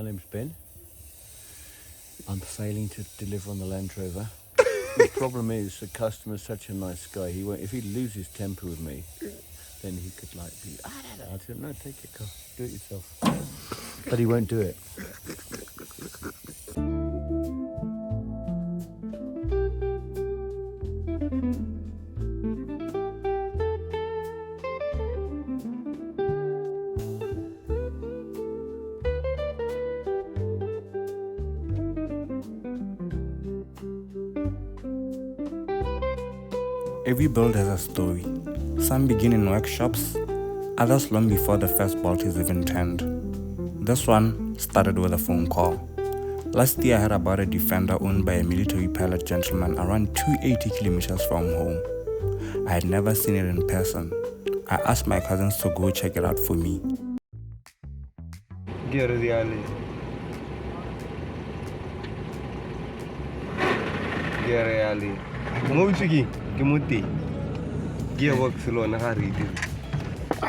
name's Ben. I'm failing to deliver on the Land Rover. The problem is the customer's such a nice guy. He won't, if he loses his temper with me, then he could like be, I said, no, take your car, do it yourself. But he won't do it. Every build has a story. Some begin in workshops, others long before the first bolt is even turned. This one started with a phone call. Last year I heard about a Defender owned by a military pilot gentleman around 280 kilometers from home. I had never seen it in person. I asked my cousins to go check it out for me. Gearbox lo na ga read.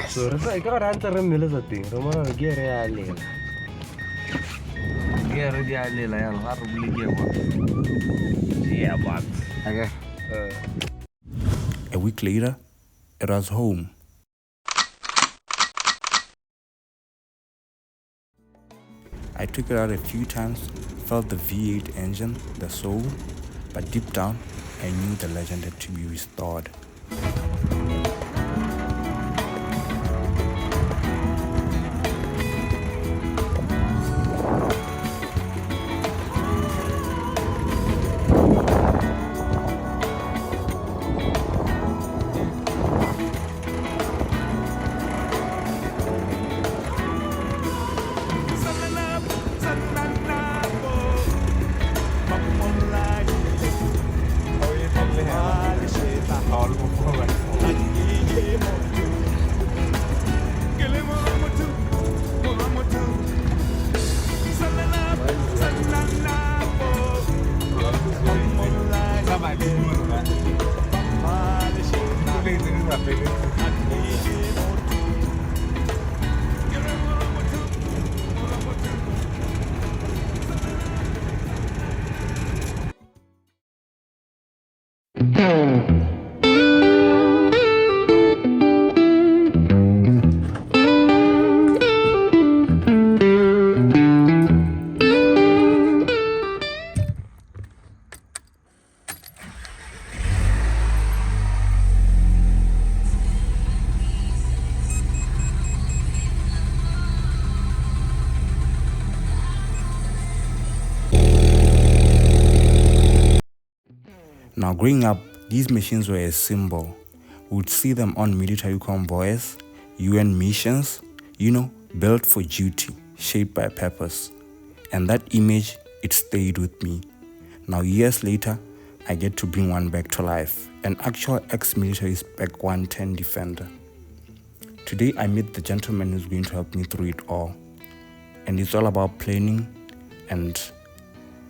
So re sa ka ranta re mmele sa teng re mona gear ya lela. Gear di a lela ya ga re bule gearbox. Gearbox. Okay. A week later, it was home. I took it out a few times, felt the V8 engine, the soul, but deep down, I knew the legend had to be restored. Now, growing up, these machines were a symbol. We would see them on military convoys, UN missions, built for duty, shaped by purpose. And that image, it stayed with me. Now, years later, I get to bring one back to life, an actual ex-military Spec 110 Defender. Today, I meet the gentleman who's going to help me through it all. And it's all about planning and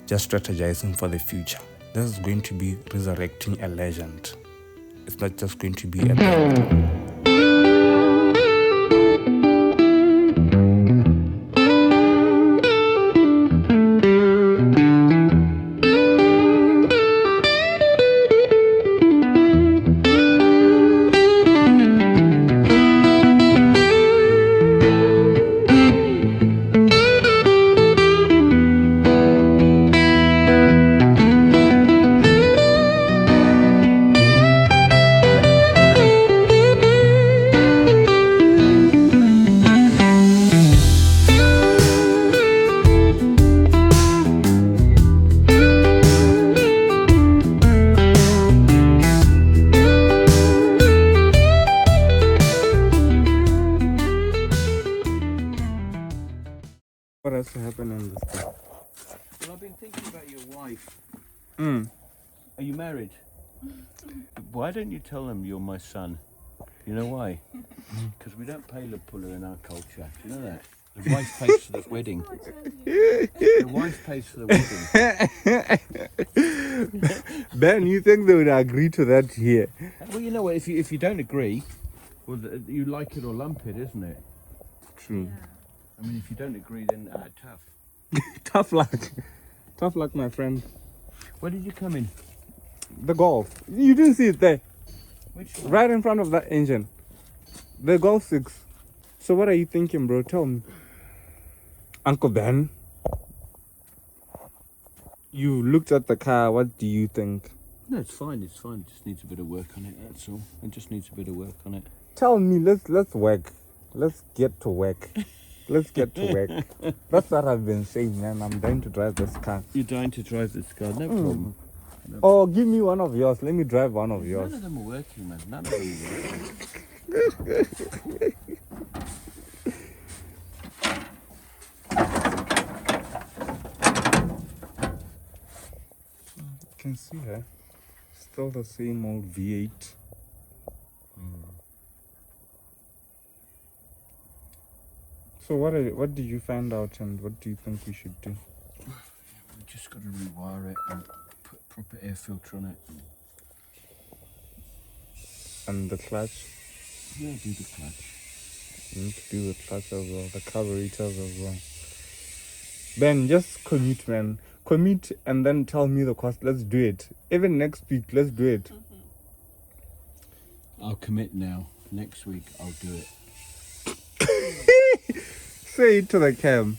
just strategizing for the future. This is going to be resurrecting a legend. It's not just going to be a build. What has to happen on this thing? Well, I've been thinking about your wife. Are you married? Why don't you tell them you're my son? You know why? Because we don't pay Lapula in our culture. Do you know that? The wife pays for the wedding. The wife pays for the wedding. Ben, you think they would agree to that here? Well, you know what? If you don't agree, well, you like it or lump it, isn't it? True. I mean, if you don't agree, then tough. Tough luck. Tough luck, my friend. Where did you come in? The Golf. You didn't see it there. Which one? Right in front of that engine. The Golf 6. So what are you thinking, bro? Tell me. Uncle Ben, you looked at the car. What do you think? No, it's fine. It just needs a bit of work on it, that's all. It just needs a bit of work on it. Tell me. Let's work. Let's get to work. Let's get to work. That's what I've been saying, man. I'm dying to drive this car. You're dying to drive this car, no problem. Oh, give me one of yours. Let me drive one of yours. None of them are working, man. None of them are working. You can see her. Still the same old V8. So what did you find out, and what do you think we should do? We just got to rewire it and put proper air filter on it. And the clutch? Yeah, do the clutch. You need to do the clutch as well, the carburetors as well. Ben, just commit, man. Commit and then tell me the cost. Let's do it. Even next week, let's do it. I'll commit now. Next week, I'll do it. Say it to the cam.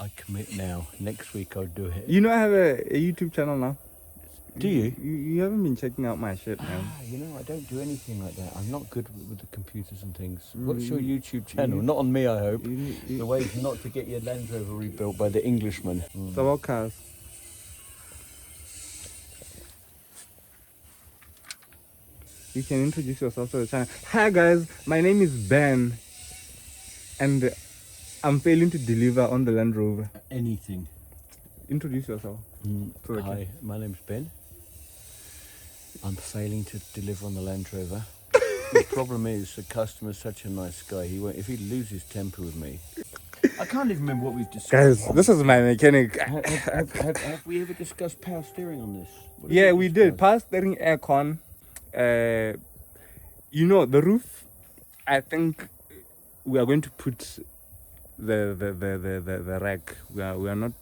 I commit now. Next week, I'll do it. You know I have a YouTube channel now. Do you? You haven't been checking out my shit, man. You know, I don't do anything like that. I'm not good with the computers and things. What's your YouTube channel? Not on me, I hope. The way is not to get your Land Rover rebuilt by the Englishman. It's about cars. You can introduce yourself to the channel. Hi guys, my name is Ben, and I'm failing to deliver on the Land Rover. Anything. Introduce yourself. Hi, my name's Ben. I'm failing to deliver on the Land Rover. The problem is the customer's such a nice guy. He won't, if he loses temper with me. I can't even remember what we've discussed. Guys, this is my mechanic. Have we ever discussed power steering on this? Yeah, we did. Power steering, aircon. You know, the roof, I think we are going to put the rack. We are not,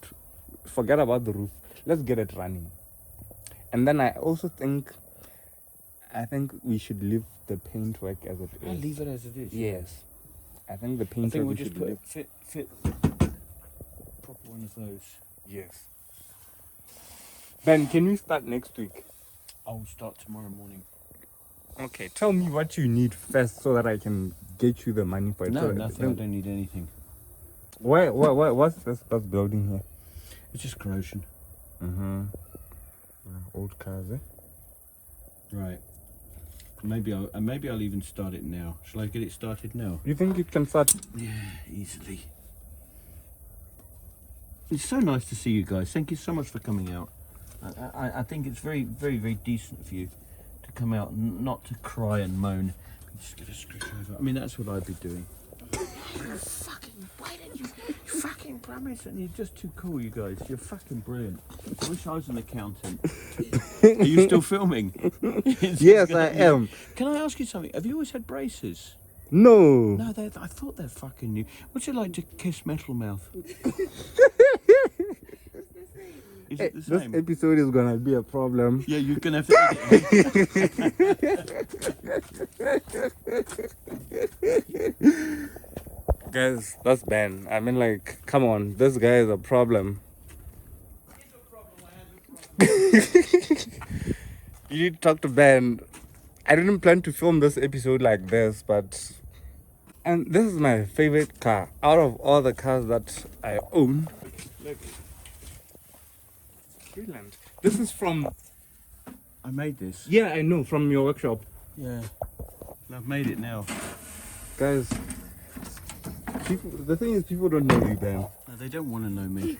forget about the roof. Let's get it running. And then I also think we should leave the paintwork as it is. I'll leave it as it is. Yes. I think the paintwork I think we we'll just should put leave. fit proper one of those. Yes. Ben, can we start next week? I'll start tomorrow morning. Okay, tell me what you need first so that I can get you the money for it. No, So nothing. I don't need anything. What's this building here? It's just corrosion. Old cars, eh? Right. Maybe I'll even start it now. Shall I get it started now? You think you can start? Yeah, easily. It's so nice to see you guys. Thank you so much for coming out. I think it's very, very, very decent of you to come out and not to cry and moan. Just get a screwdriver. I mean, that's what I'd be doing. Why didn't you fucking promise? And you're just too cool, you guys. You're fucking brilliant. I wish I was an accountant. Are you still filming? Yes, I am. Can I ask you something? Have you always had braces? No. No, I thought they're fucking new. What's it like to kiss Metal Mouth? Is it the This same? episode is gonna be a problem. Yeah, you're gonna have to edit it. Guys, that's Ben. I mean, like, come on, this guy is a problem. You need to talk to Ben. I didn't plan to film this episode like this, but... And this is my favorite car. Out of all the cars that I own... Look. Brilliant. This is from... I made this. Yeah, I know, from your workshop. Yeah. And I've made it now. Guys, the thing is, people don't know you, Ben. No, they don't want to know me.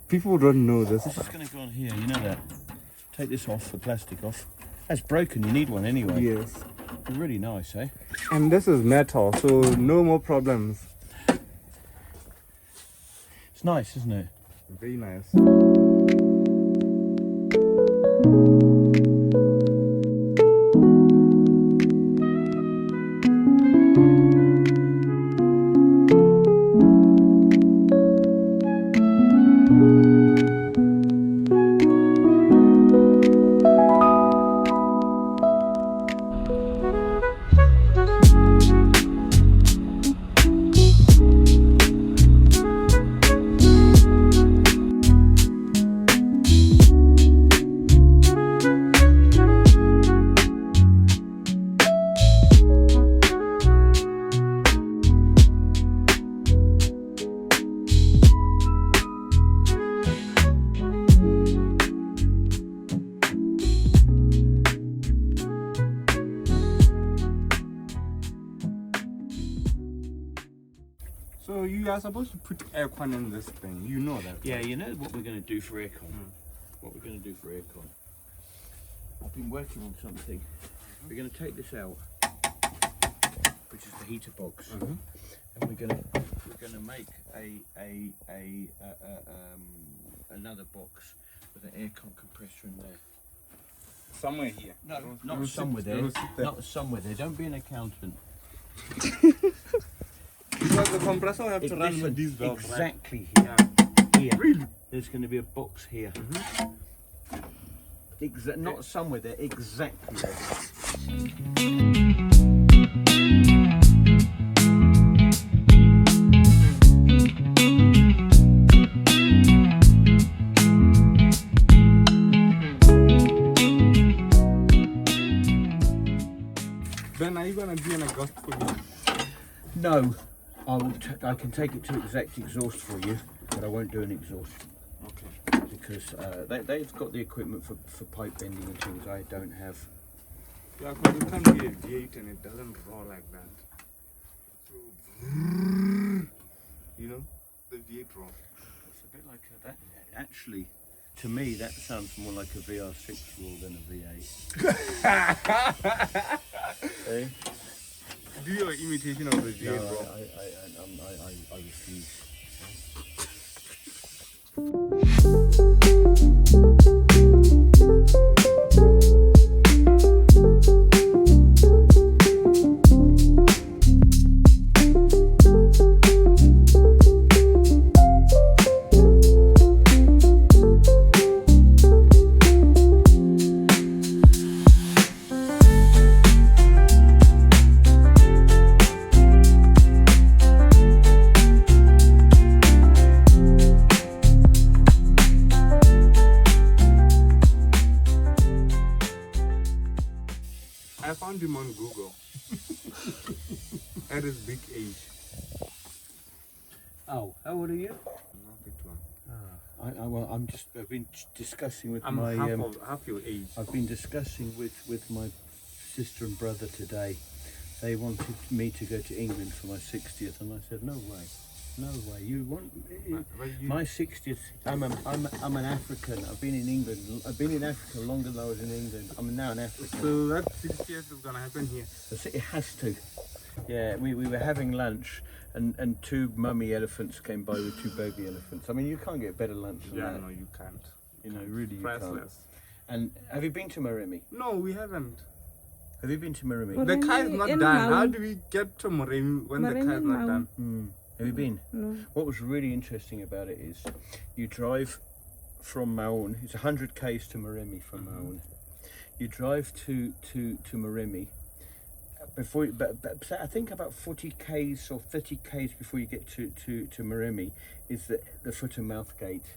People don't know this. This is going to go on here, you know that? Take this off, the plastic off. That's broken, you need one anyway. Yes. It's really nice, eh? And this is metal, so no more problems. It's nice, isn't it? Very nice. So you are supposed to put aircon in this thing. You know that. Yeah, you know what we're going to do for aircon? What we're going to do for aircon? I've been working on something. We're going to take this out, which is the heater box, and we're going to make another box with an aircon compressor in there. Somewhere here. No, not somewhere there. Not somewhere there. Don't be an accountant. Because the compressor will have to run with these valves, exactly here. Here. Really? There's going to be a box here. Not somewhere there. Exactly there. Ben, are you gonna be an exhaust for me? No, I can take it to exact exhaust for you, but I won't do an exhaust. Okay. Because they've got the equipment for pipe bending and things I don't have. Yeah, because it can't be a V8 and it doesn't roar like that. So, you know, the V8 roar. It's a bit like that. Actually, to me, that sounds more like a VR6 roar than a V8. Eh? Do your imitation of the V8 No, roar. I refuse. I found him on Google. At his big age. Oh, how old are you? Not that one. Well, I've been discussing with I'm my. half your age. I've been discussing with my sister and brother today. They wanted me to go to England for my 60th, and I said, no way, no way. You want my 60th? I'm an African. I've been in England. I've been in Africa longer than I was in England. I'm now an African. So that 60th is gonna happen here. It has to. Yeah, we were having lunch, and two mummy elephants came by with two baby elephants. I mean, you can't get better lunch than Yeah, that. no, you can't. You know, really, you can't. Priceless. And have you been to Moremi? No, we haven't. Have you been to Moremi? The car is not in done. How Maui. do we get to Moremi when the car is Moremi, not Maui. done? Have you been? No. What was really interesting about it is you drive from Maun, it's 100 k's to Moremi from Maun. You drive to Moremi before, but I think about 40 k's or 30 k's before you get to Moremi is the foot and mouth gate.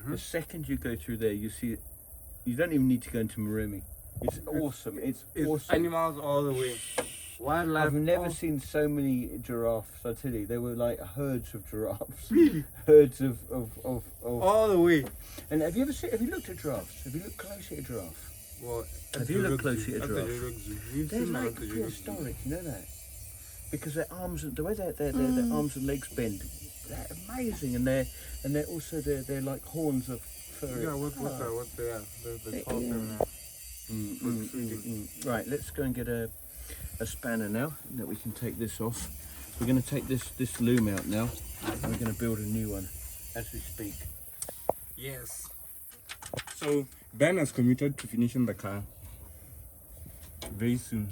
The second you go through there, you see, you don't even need to go into Moremi. It's awesome. It's awesome. Animals all the way. Wildlife. I've never all- seen so many giraffes. I tell you, there were like herds of giraffes. Really? Herds of. all the way. And have you looked at giraffes? Have you looked closely at a giraffe? Well, Have you looked closely at a giraffe? We've They're seen that like at the Joburg Zoo. prehistoric, you know that? Because their arms, the way their arms and legs bend, they're amazing, and they're also they're like horns of fur. Yeah, what they are. The top and Right, let's go and get a spanner now, that we can take this off. We're going to take this loom out now, and we're going to build a new one as we speak. Yes. So Ben has committed to finishing the car very soon.